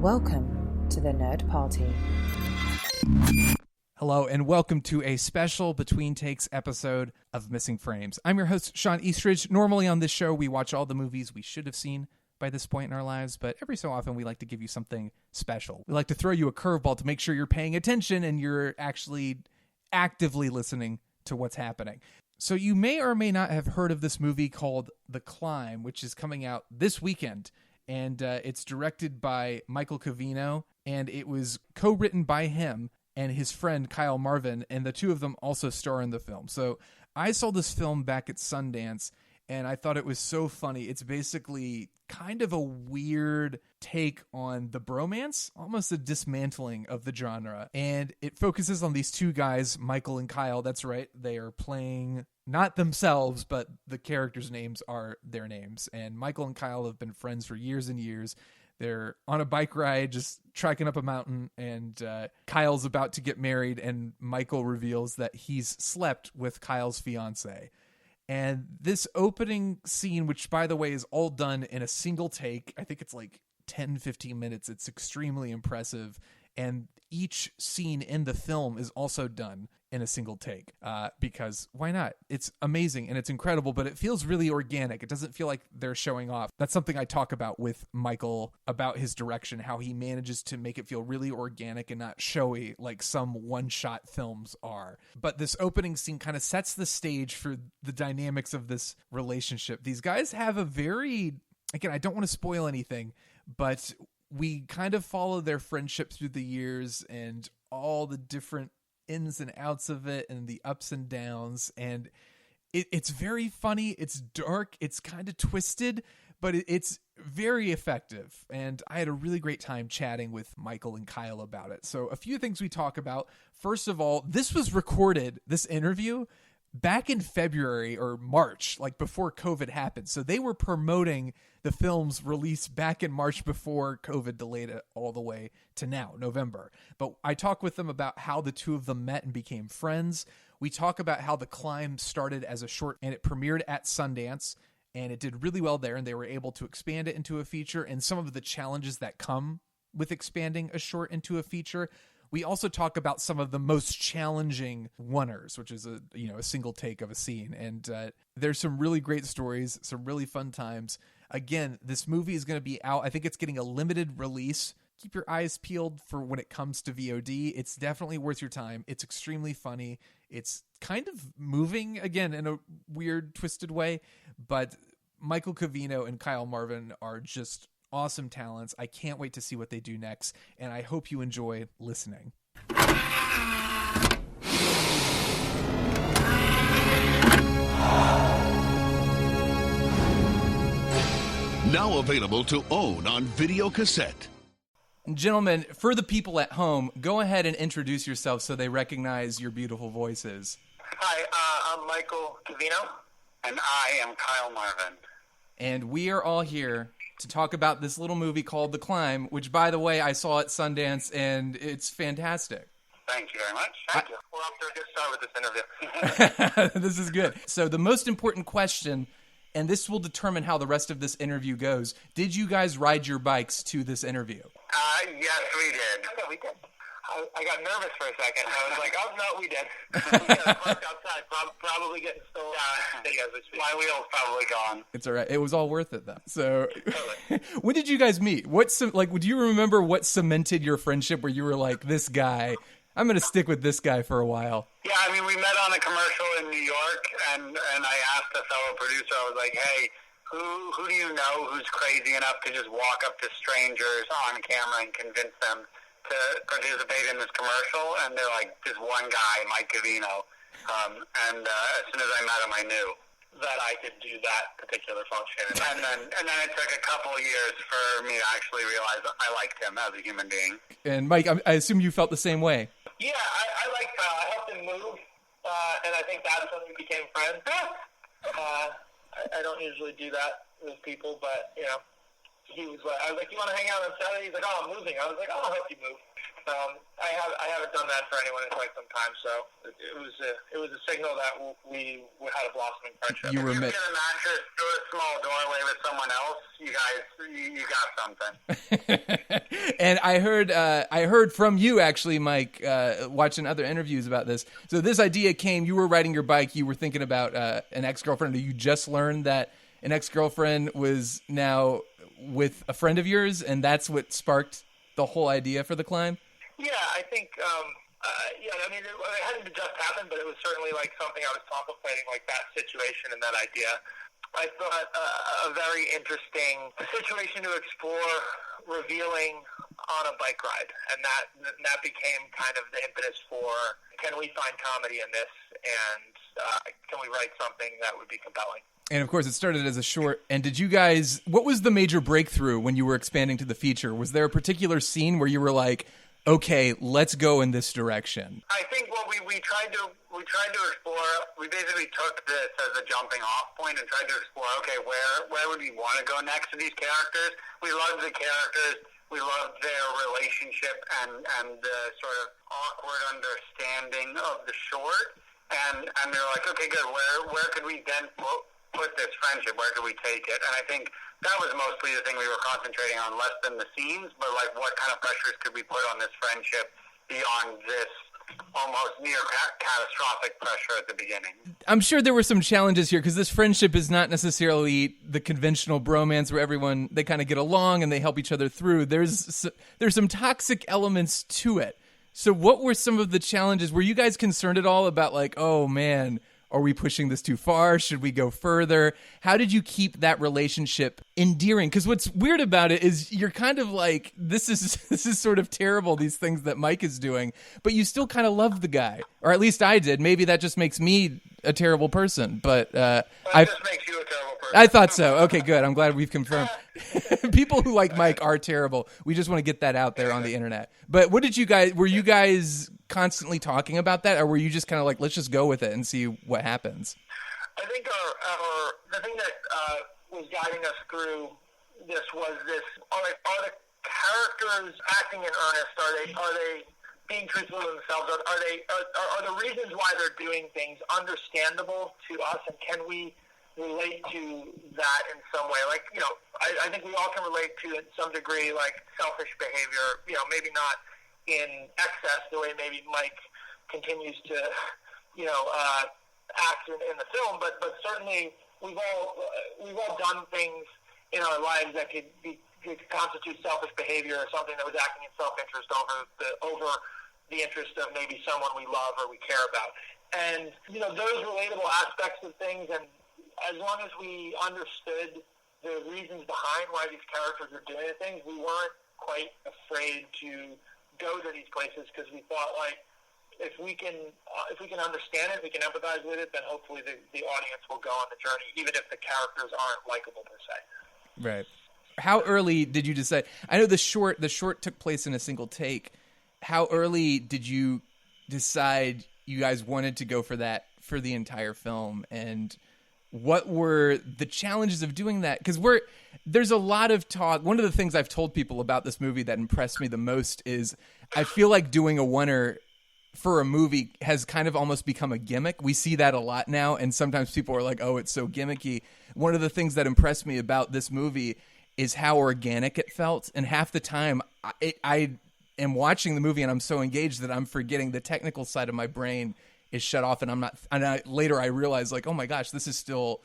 Welcome to the Nerd Party. Hello, and welcome to a special Between Takes episode of Missing Frames. I'm your host, Shawn Eastridge. Normally on this show, we watch all the movies we should have seen by this point in our lives, but every so often we like to give you something special. We like to throw you a curveball to make sure you're paying attention and you're actually actively listening to what's happening. So you may or may not have heard of this movie called The Climb, which is coming out this weekend. And it's directed by Michael Covino, and it was co-written by him and his friend Kyle Marvin, and the two of them also star in the film. So I saw this film back at Sundance, and I thought it was so funny. It's basically kind of a weird take on the bromance, almost a dismantling of the genre. And it focuses on these two guys, Michael and Kyle. That's right. They are playing not themselves, but the characters' names are their names. And Michael and Kyle have been friends for years and years. They're on a bike ride, just trekking up a mountain, and Kyle's about to get married, and Michael reveals that he's slept with Kyle's fiance. And this opening scene, which, by the way, is all done in a single take, I think it's like 10, 15 minutes. It's extremely impressive. And each scene in the film is also done in a single take because why not? It's amazing and it's incredible, but it feels really organic. It doesn't feel like they're showing off. That's something I talk about with Michael about his direction, how he manages to make it feel really organic and not showy like some one-shot films are. But this opening scene kind of sets the stage for the dynamics of this relationship. These guys have a very, again, I don't want to spoil anything, but we kind of follow their friendship through the years and all the different ins and outs of it and the ups and downs. And it's very funny. It's dark. It's kind of twisted, but it's very effective. And I had a really great time chatting with Michael and Kyle about it. So a few things we talk about. First of all, this was recorded, this interview, back in February or March, like before COVID happened. So they were promoting the film's release back in March before COVID delayed it all the way to now, November. But I talk with them about how the two of them met and became friends. We talk about how The Climb started as a short and it premiered at Sundance and it did really well there and they were able to expand it into a feature and some of the challenges that come with expanding a short into a feature. We also talk about some of the most challenging oneers, which is a single take of a scene. And there's some really great stories, some really fun times. Again, this movie is going to be out. I think it's getting a limited release. Keep your eyes peeled for when it comes to VOD. It's definitely worth your time. It's extremely funny. It's kind of moving, again, in a weird, twisted way. But Michael Covino and Kyle Marvin are just awesome talents. I can't wait to see what they do next, and I hope you enjoy listening. Now available to own on video cassette. Gentlemen, for the people at home, go ahead and introduce yourself so they recognize your beautiful voices. Hi, I'm Michael Covino. And I am Kyle Marvin. And we are all here to talk about this little movie called The Climb, which, by the way, I saw at Sundance, and it's fantastic. Thank you very much. Thank you. We're off to a good start with this interview. This is good. So the most important question, and this will determine how the rest of this interview goes, did you guys ride your bikes to this interview? Yes, we did. Yeah, we did. I got nervous for a second. I was like, oh, no, we did. We got parked outside, probably getting stolen. My wheel's probably gone. It's all right. It was all worth it, though. So when did you guys meet? Do you remember what cemented your friendship where you were like, this guy, I'm going to stick with this guy for a while? Yeah, I mean, we met on a commercial in New York, and I asked a fellow producer, I was like, hey, who do you know who's crazy enough to just walk up to strangers on camera and convince them to participate in this commercial? And they're like, this one guy, Mike Covino. And as soon as I met him, I knew that I could do that particular function. And then it took a couple of years for me to actually realize I liked him as a human being. And Mike, I assume you felt the same way. Yeah, I liked Kyle. I helped him move, and I think that's when we became friends. I don't usually do that with people, but, he was like, I was like, you want to hang out on Saturday? He's like, oh, I'm moving. I was like, oh, I'll help you move. I haven't done that for anyone in quite some time, so it was a signal that we had a blossoming friendship. You were if you get a mattress through a small doorway with someone else, you got something. And I heard from you actually, Mike, watching other interviews about this. So this idea came. You were riding your bike. You were thinking about an ex-girlfriend. You just learned that an ex-girlfriend was now with a friend of yours, and that's what sparked the whole idea for the climb? Yeah, I think, I mean, it hadn't just happened, but it was certainly like something I was contemplating, like that situation and that idea. I thought a very interesting situation to explore, revealing on a bike ride, and that became kind of the impetus for, can we find comedy in this, and can we write something that would be compelling? And of course, it started as a short. And did you guys? What was the major breakthrough when you were expanding to the feature? Was there a particular scene where you were like, "Okay, let's go in this direction"? I think what we tried to explore. We basically took this as a jumping off point and tried to explore. Okay, where would we want to go next to these characters? We loved the characters. We loved their relationship and the sort of awkward understanding of the short. And we were like, okay, good. Where could we then put this friendship? Where could we take it? And I think that was mostly the thing we were concentrating on, less than the scenes, but like what kind of pressures could we put on this friendship beyond this almost near catastrophic pressure at the beginning. I'm sure there were some challenges here because this friendship is not necessarily the conventional bromance where everyone, they kind of get along and they help each other through. There's some toxic elements to it. So what were some of the challenges? Were you guys concerned at all about like, oh man, are we pushing this too far? Should we go further? How did you keep that relationship endearing? Because what's weird about it is you're kind of like, this is sort of terrible, these things that Mike is doing, but you still kind of love the guy. Or at least I did. Maybe that just makes me a terrible person. But just makes you a terrible person. I thought so. Okay, good. I'm glad we've confirmed. People who like Mike are terrible. We just want to get that out there on the internet. But what did you guys, were you guys constantly talking about that, or were you just kind of like, let's just go with it and see what happens? I think the thing that was guiding us through this was this: are the characters acting in earnest? Are they being truthful to themselves? Are the reasons why they're doing things understandable to us, and can we relate to that in some way? Like, you know, I think we all can relate to, in some degree, like selfish behavior. You know, maybe not in excess the way maybe Mike continues to, you know, act in the film, but certainly we've all done things in our lives that could constitute selfish behavior or something that was acting in self-interest over the interest of maybe someone we love or we care about. And, you know, those relatable aspects of things, and as long as we understood the reasons behind why these characters are doing the things, we weren't quite afraid to go to these places, because we thought, like, if we can understand it, we can empathize with it, then hopefully the audience will go on the journey, even if the characters aren't likable per se. Right. How early did you decide? I know the short took place in a single take. How early did you decide you guys wanted to go for that for the entire film, and what were the challenges of doing that? Because there's a lot of talk. One of the things I've told people about this movie that impressed me the most is I feel like doing a oneer for a movie has kind of almost become a gimmick. We see that a lot now, and sometimes people are like, oh, it's so gimmicky. One of the things that impressed me about this movie is how organic it felt, and half the time I am watching the movie and I'm so engaged that I'm forgetting the technical side of my brain is shut off, and later I realize, like, oh my gosh, this is still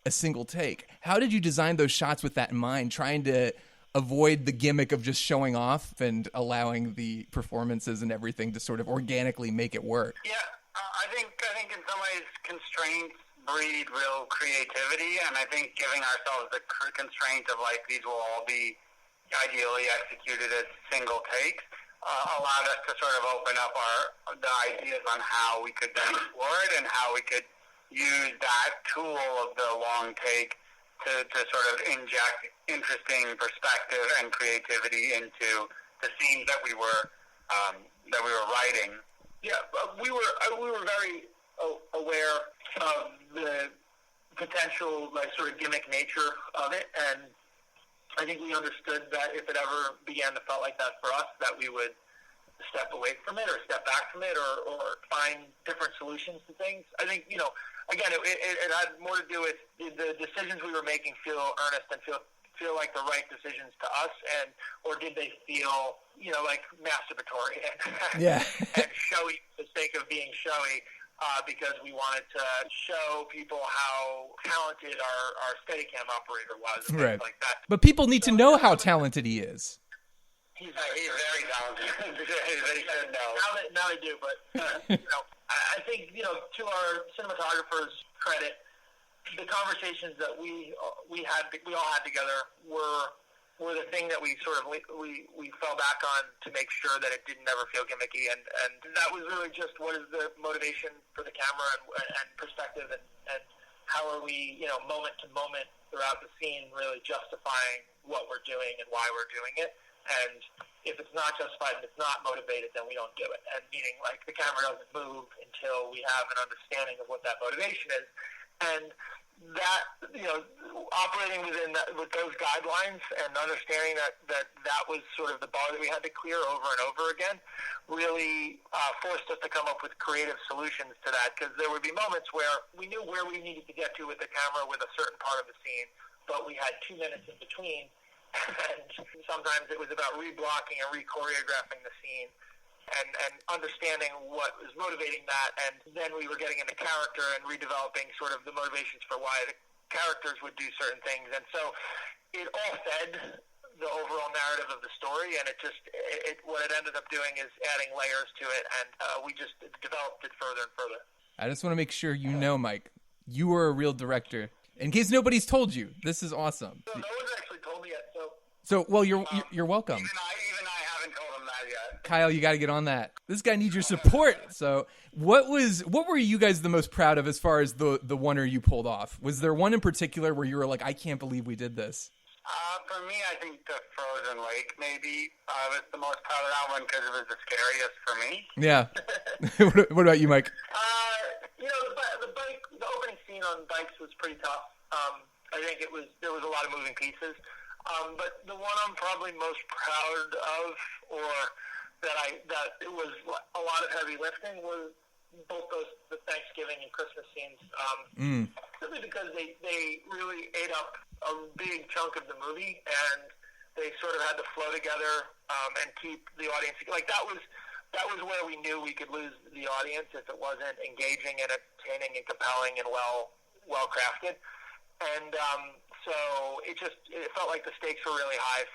a single take. How did you design those shots with that in mind, trying to avoid the gimmick of just showing off and allowing the performances and everything to sort of organically make it work? Yeah, I think in some ways constraints breed real creativity, and I think giving ourselves the constraint of, like, these will all be ideally executed as single takes allowed us to sort of open up the ideas on how we could then explore it and how we could use that tool of the long take to sort of inject interesting perspective and creativity into the scenes that we were writing. Yeah, we were very aware of the potential, like, sort of gimmick nature of it, and I think we understood that if it ever began to feel like that for us, that we would step away from it or step back from it or find different solutions to things. I think, again, it had more to do with the decisions we were making feel earnest and feel like the right decisions to us, or did they feel, like masturbatory and showy for the sake of being showy, because we wanted to show people how talented our Steadicam operator was, and things like that. But people need to know how talented he is. He's very talented. They should know. Now they do, but I think to our cinematographer's credit, the conversations that we all had together were the thing that we sort of we fell back on to make sure that it didn't ever feel gimmicky, and that was really just what is the motivation for the camera and perspective, and how are we moment to moment throughout the scene really justifying what we're doing and why we're doing it. And if it's not justified and it's not motivated, then we don't do it. And meaning, like, the camera doesn't move until we have an understanding of what that motivation is. And that, operating with those guidelines and understanding that was sort of the bar that we had to clear over and over again, really forced us to come up with creative solutions to that. Because there would be moments where we knew where we needed to get to with the camera with a certain part of the scene, but we had 2 minutes in between. And sometimes it was about reblocking and re-choreographing the scene and understanding what was motivating that. And then we were getting into character and redeveloping sort of the motivations for why the characters would do certain things. And so it all fed the overall narrative of the story, and what it ended up doing is adding layers to it, and we just developed it further and further. I just want to make sure Mike, you were a real director. In case nobody's told you, this is awesome. No one's actually told me yet, so... So, well, you're welcome. Even I haven't told him that yet. Kyle, you got to get on that. This guy needs your support. So, what were you guys the most proud of as far as the one-er you pulled off? Was there one in particular where you were like, I can't believe we did this? For me, I think the Frozen Lake maybe was the most proud of that one because it was the scariest for me. Yeah. What about you, Mike? The opening scene on bikes was pretty tough. I think there was a lot of moving pieces. But the one I'm probably most proud of, or that it was a lot of heavy lifting, was both the Thanksgiving and Christmas scenes. Simply because they really ate up a big chunk of the movie, and they sort of had to flow together and keep the audience like that was where we knew we could lose the audience if it wasn't engaging and entertaining and compelling and well crafted. And so it felt like the stakes were really high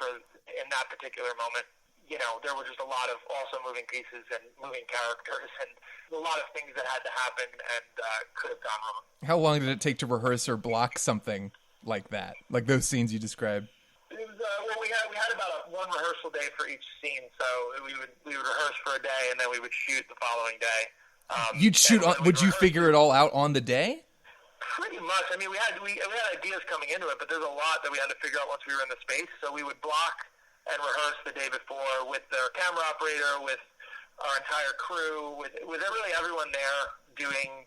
in that particular moment. There were just a lot of also moving pieces and moving characters and a lot of things that had to happen and could have gone wrong. How long did it take to rehearse or block something like that, like those scenes you described? It was we had about one rehearsal day for each scene, so we would rehearse for a day and then we would shoot the following day. You'd shoot on? Would you figure it all out on the day? Pretty much. I mean, we had ideas coming into it, but there's a lot that we had to figure out once we were in the space. So we would block and rehearse the day before with their camera operator, with our entire crew, with really everyone there doing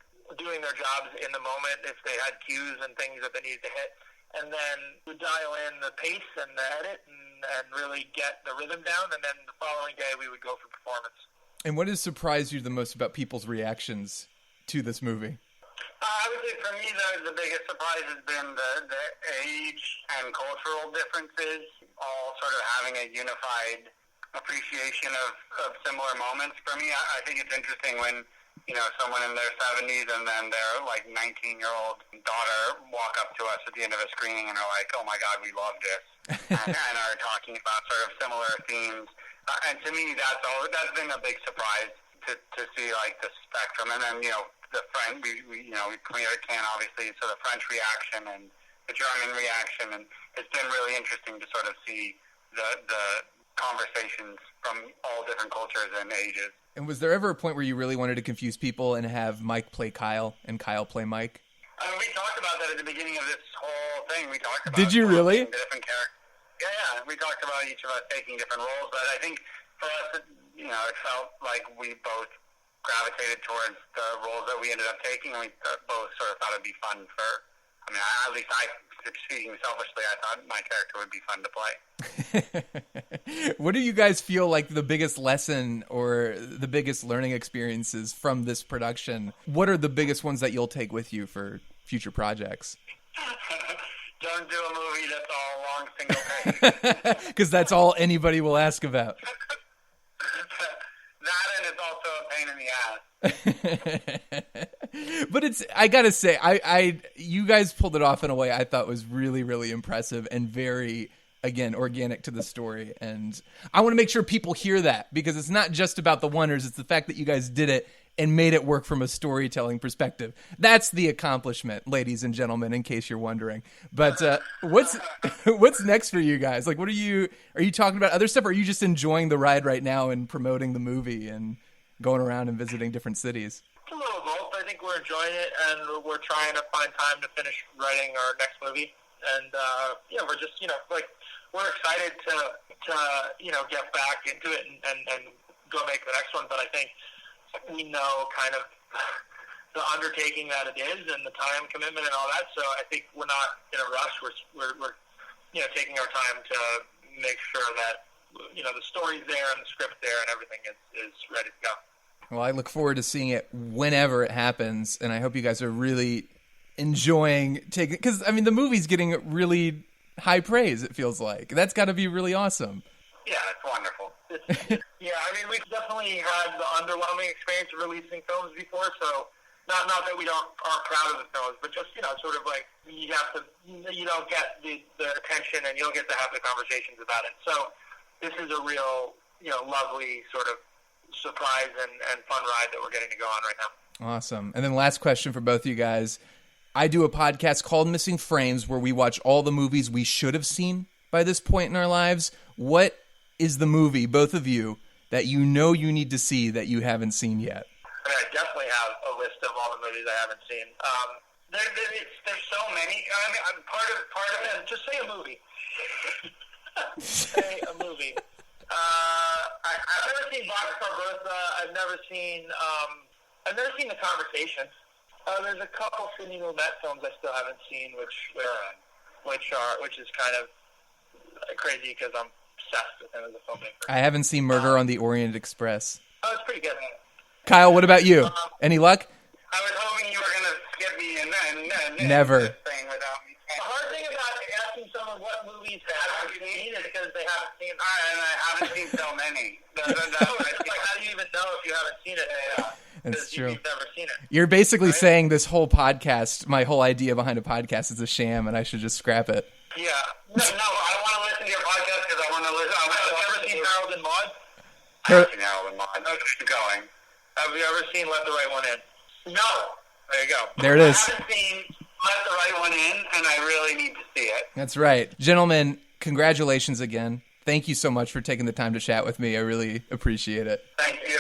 their jobs in the moment if they had cues and things that they needed to hit. And then we'd dial in the pace and the edit and really get the rhythm down. And then the following day we would go for performance. And what has surprised you the most about people's reactions to this movie? I would say for me, the biggest surprise has been the age and cultural differences, all sort of having a unified appreciation of similar moments. For me, I think it's interesting when, someone in their 70s and then their, 19-year-old daughter walk up to us at the end of a screening and are like, oh, my God, we love this, and are talking about sort of similar themes. And to me, that's been a big surprise to see, the spectrum. And then, the French, we premiered at Cannes, obviously, so the French reaction and the German reaction, and it's been really interesting to sort of see the conversations from all different cultures and ages. And was there ever a point where you really wanted to confuse people and have Mike play Kyle and Kyle play Mike? I mean, we talked about that at the beginning of this whole thing. We talked about Did you really? The different characters. Yeah. We talked about each of us taking different roles, but I think for us, it felt like we both gravitated towards the roles that we ended up taking, and we both sort of thought it'd be fun at least I speaking selfishly, I thought my character would be fun to play. What do you guys feel like the biggest lesson or the biggest learning experiences from this production? What are the biggest ones that you'll take with you for future projects? Don't do a movie that's all long single page. Because that's all anybody will ask about. That, and it's also a pain in the ass. But I gotta say, you guys pulled it off in a way I thought was really, really impressive and very, again, organic to the story. And I want to make sure people hear that, because it's not just about the wonders, it's the fact that you guys did it and made it work from a storytelling perspective. That's the accomplishment, ladies and gentlemen, in case you're wondering. But what's next for you guys? Like, are you talking about other stuff, or are you just enjoying the ride right now and promoting the movie and going around and visiting different cities? It's a little both. I think we're enjoying it, and we're trying to find time to finish writing our next movie. And we're just, we're excited to get back into it and go make the next one. But I think we know kind of the undertaking that it is and the time commitment and all that. So I think we're not in a rush. We're taking our time to make sure that the story's there and the script there and everything is ready to go. Well, I look forward to seeing it whenever it happens, and I hope you guys are really enjoying taking, because I mean the movie's getting really high praise. It feels like that's got to be really awesome. Yeah, it's wonderful. Yeah, I mean, we've definitely had the underwhelming experience of releasing films before, so not that we aren't proud of the films, but just, sort of like you don't get the attention and you don't get to have the conversations about it. So this is a real, lovely sort of surprise and fun ride that we're getting to go on right now. Awesome. And then last question for both of you guys. I do a podcast called Missing Frames where we watch all the movies we should have seen by this point in our lives. What is the movie, both of you, that you need to see that you haven't seen yet? I definitely have a list of all the movies I haven't seen. There's so many. I mean, part of it. Just say a movie. Say a movie. I've never seen Boxcar Bertha. I've never seen The Conversation. There's a couple Sidney Lumet films I still haven't seen, which is kind of crazy because I'm obsessed with him as a filmmaker. I haven't seen Murder on the Orient Express. Oh, it's pretty good. Kyle, what about you? Any luck? I was hoping you were going to skip me and Never. thing without me. The hard thing about asking someone what movies have you seen is because they haven't seen them. And I haven't seen so many. How do you even know if you haven't seen it? That's true. You've never seen it. You're basically saying this whole podcast, my whole idea behind a podcast is a sham and I should just scrap it. Yeah. No, I want to listen to your podcast because I want to listen. Have you ever seen Harold and Maude? I haven't seen Harold and Maude. Keep going. Have you ever seen Let the Right One In? No. There you go. There it is. I haven't seen Let the Right One In, and I really need to see it. That's right. Gentlemen, congratulations again. Thank you so much for taking the time to chat with me. I really appreciate it. Thank you.